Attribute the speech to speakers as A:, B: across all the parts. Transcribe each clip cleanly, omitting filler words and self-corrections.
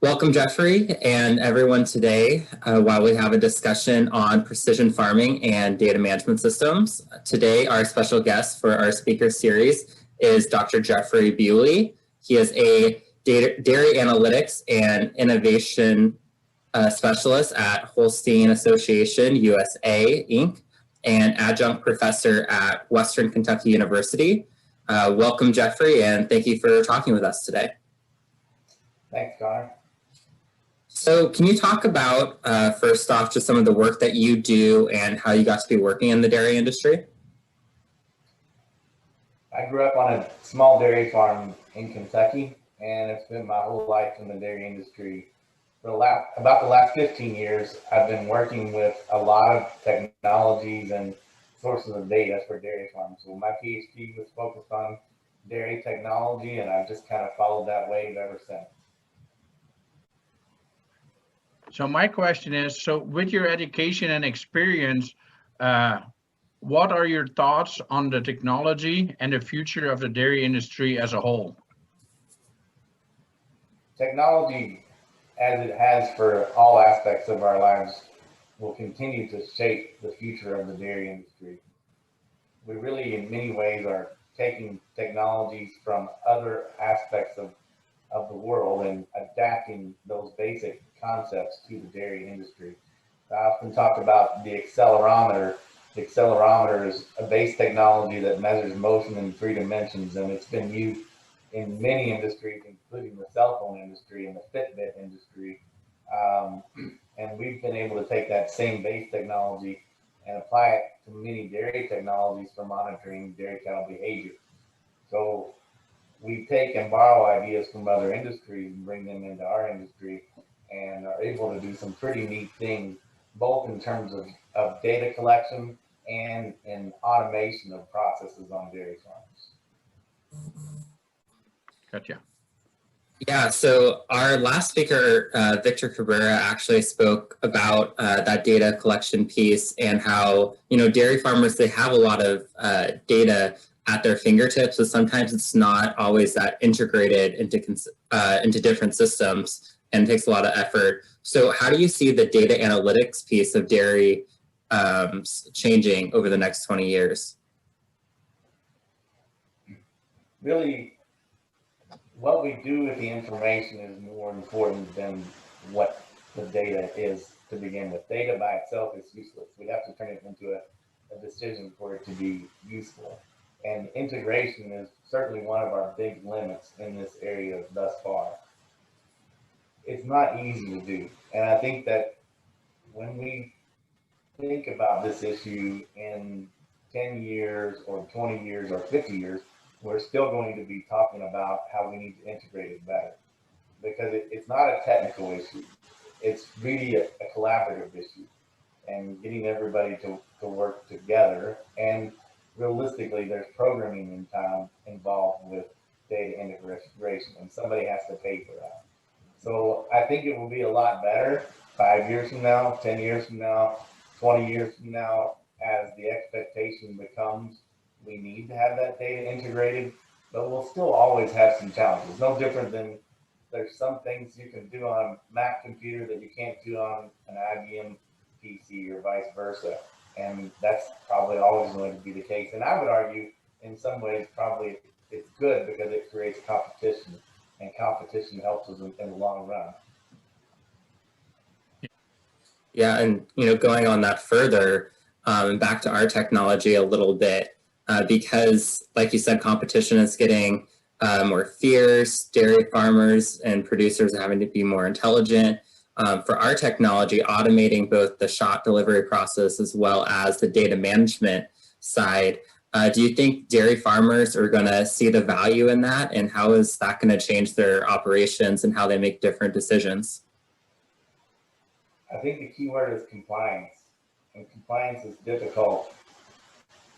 A: Welcome, Jeffrey, and everyone today while we have a discussion on precision farming and data management systems. Today, our special guest for our speaker series is Dr. Jeffrey Bewley. He is a dairy analytics and innovation specialist at Holstein Association USA, Inc., and adjunct professor at Western Kentucky University. Welcome, Jeffrey, and thank you for talking with us today.
B: Thanks, Connor.
A: So can you talk about, first off, just some of the work that you do and how you got to be working in the dairy industry?
B: I grew up on a small dairy farm in Kentucky, and I've spent my whole life in the dairy industry. For about the last 15 years, I've been working with a lot of technologies and sources of data for dairy farms. So my PhD was focused on dairy technology, and I've just kind of followed that wave ever since.
C: So my question is, so with your education and experience, what are your thoughts on the technology and the future of the dairy industry as a whole?
B: Technology, as it has for all aspects of our lives, will continue to shape the future of the dairy industry. We really, in many ways, are taking technologies from other aspects of the world and adapting those basic concepts to the dairy industry. I often talk about the accelerometer. The accelerometer is a base technology that measures motion in 3 dimensions, and it's been used in many industries, including the cell phone industry and the Fitbit industry. And we've been able to take that same base technology and apply it to many dairy technologies for monitoring dairy cattle behavior. So we take and borrow ideas from other industries and bring them into our industry and are able to do some pretty neat things, both in terms of data collection and in automation of processes on dairy farms.
C: Gotcha.
A: Yeah, so our last speaker, Victor Cabrera, actually spoke about that data collection piece and how, dairy farmers, they have a lot of data at their fingertips, but sometimes it's not always that integrated into different systems and takes a lot of effort. So how do you see the data analytics piece of dairy changing over the next 20 years?
B: Really, what we do with the information is more important than what the data is to begin with. Data by itself is useless. We have to turn it into a decision for it to be useful. And integration is certainly one of our big limits in this area thus far. It's not easy to do. And I think that when we think about this issue in 10 years or 20 years or 50 years, we're still going to be talking about how we need to integrate it better. Because it's not a technical issue. It's really a collaborative issue. And getting everybody to work together. And realistically, there's programming in time involved with data integration, and somebody has to pay for that. So I think it will be a lot better 5 years from now, 10 years from now, 20 years from now, as the expectation becomes we need to have that data integrated, but we'll still always have some challenges. No different than there's some things you can do on a Mac computer that you can't do on an IBM PC or vice versa. And that's probably always going to be the case. And I would argue in some ways, probably it's good because it creates competition, and competition helps us in the long run.
A: Yeah, and going on that further, back to our technology a little bit, because like you said, competition is getting more fierce, dairy farmers and producers are having to be more intelligent. For our technology, automating both the shot delivery process as well as the data management side, do you think dairy farmers are going to see the value in that, and how is that going to change their operations and how they make different decisions?
B: I think the key word is compliance, and compliance is difficult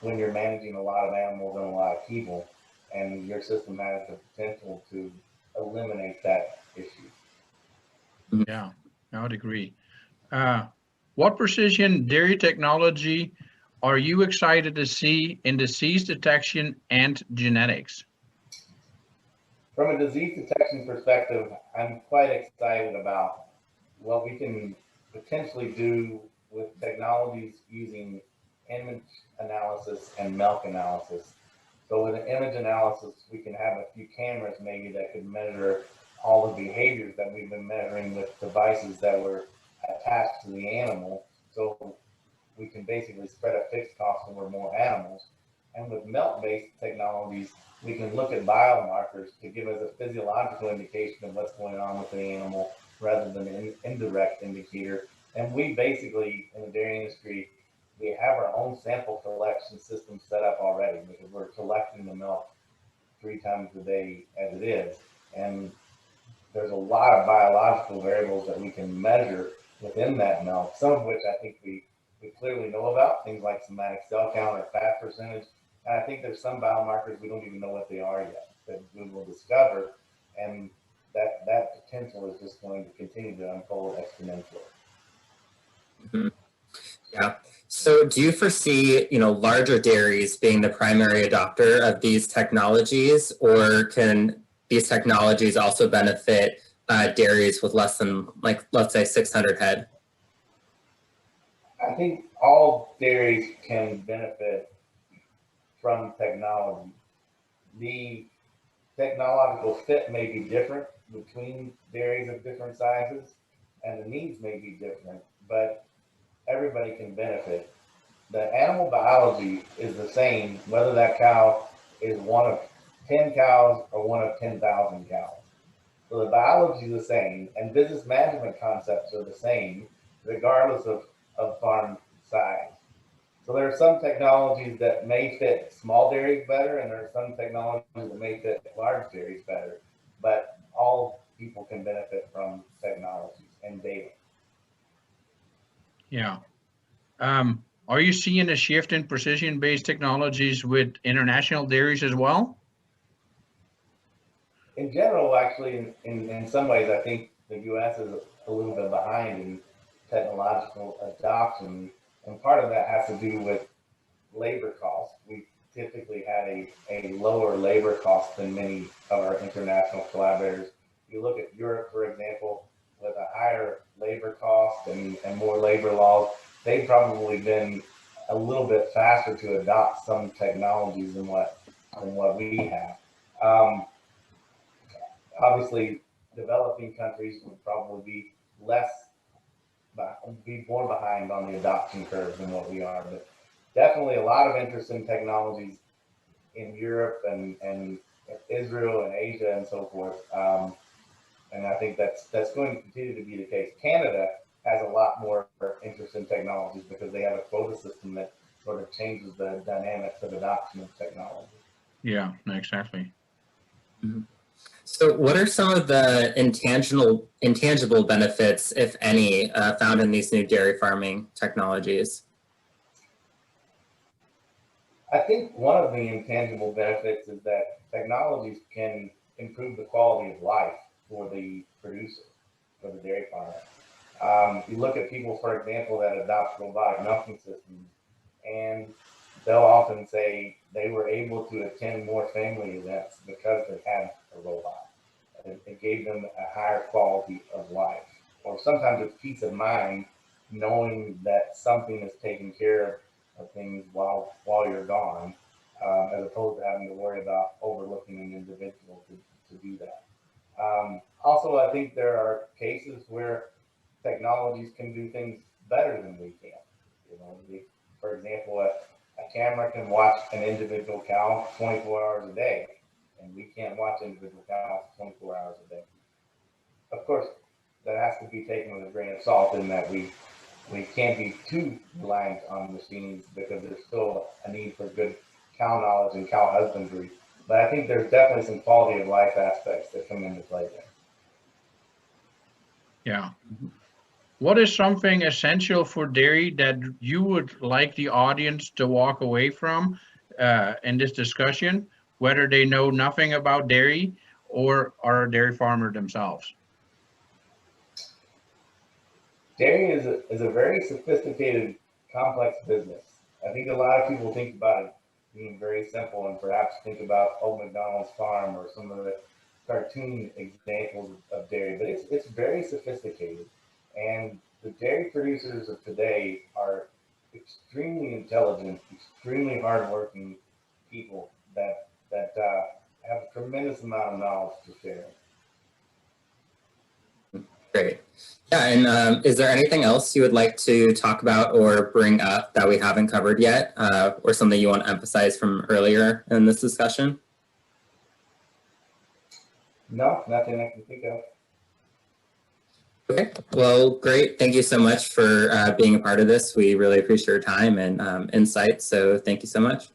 B: when you're managing a lot of animals and a lot of people, and your system has the potential to eliminate that issue.
C: Yeah, I would agree. What precision dairy technology are you excited to see in disease detection and genetics?
B: From a disease detection perspective, I'm quite excited about what we can potentially do with technologies using image analysis and milk analysis. So with an image analysis, we can have a few cameras maybe that could measure all the behaviors that we've been measuring with devices that were attached to the animal. So we can basically spread a fixed cost over more animals. And with milk-based technologies, we can look at biomarkers to give us a physiological indication of what's going on with the animal rather than an indirect indicator. And we basically, in the dairy industry, we have our own sample collection system set up already because we're collecting the milk 3 times a day as it is. And there's a lot of biological variables that we can measure within that milk, some of which I think we clearly know about, things like somatic cell count or fat percentage. And I think there's some biomarkers we don't even know what they are yet that we will discover. And that potential is just going to continue to unfold exponentially.
A: Mm-hmm. Yeah. So do you foresee, larger dairies being the primary adopter of these technologies, or can these technologies also benefit dairies with less than, let's say 600 head?
B: I think all dairies can benefit from technology. The technological fit may be different between dairies of different sizes, and the needs may be different, but everybody can benefit. The animal biology is the same, whether that cow is one of 10 cows or one of 10,000 cows. So the biology is the same, and business management concepts are the same, regardless of farm size. So there are some technologies that may fit small dairies better, and there are some technologies that may fit large dairies better, but all people can benefit from technologies and data.
C: Yeah. Are you seeing a shift in precision-based technologies with international dairies as well?
B: In general, actually, in some ways, I think the U.S. is a little bit behind in technological adoption, and part of that has to do with labor costs. We typically had a lower labor cost than many of our international collaborators. You look at Europe, for example, with a higher labor cost and more labor laws, they've probably been a little bit faster to adopt some technologies than what we have. Obviously, developing countries would probably be more behind on the adoption curve than what we are, but definitely a lot of interest in technologies in Europe and Israel and Asia and so forth. And I think that's going to continue to be the case. Canada has a lot more interest in technologies because they have a quota system that sort of changes the dynamics of adoption of technology.
C: Yeah, exactly.
A: Mm-hmm. So what are some of the intangible benefits, if any, found in these new dairy farming technologies?
B: I think one of the intangible benefits is that technologies can improve the quality of life for the producer, for the dairy farmer. You look at people, for example, that adopt robotic milking systems, and they'll often say they were able to attend more family events because they had a robot. It gave them a higher quality of life, or sometimes it's peace of mind knowing that something is taken care of things while you're gone, as opposed to having to worry about overlooking an individual to do that. Also, I think there are cases where technologies can do things better than we can. For example, a camera can watch an individual cow 24 hours a day, and we can't watch individual cows 24 hours a day. Of course, that has to be taken with a grain of salt in that we can't be too reliant on machines because there's still a need for good cow knowledge and cow husbandry. But I think there's definitely some quality of life aspects that come into play there.
C: Yeah. What is something essential for dairy that you would like the audience to walk away from in this discussion, whether they know nothing about dairy or are a dairy farmer themselves?
B: Dairy is a very sophisticated, complex business. I think a lot of people think about it being very simple and perhaps think about Old McDonald's farm or some of the cartoon examples of dairy, but it's very sophisticated. And the dairy producers of today are extremely intelligent, extremely hardworking people that have a tremendous amount of knowledge to share.
A: Great. Yeah, and is there anything else you would like to talk about or bring up that we haven't covered yet, or something you want to emphasize from earlier in this discussion?
B: No, nothing I can think of.
A: Okay, well, great. Thank you so much for being a part of this. We really appreciate your time and insight, so thank you so much.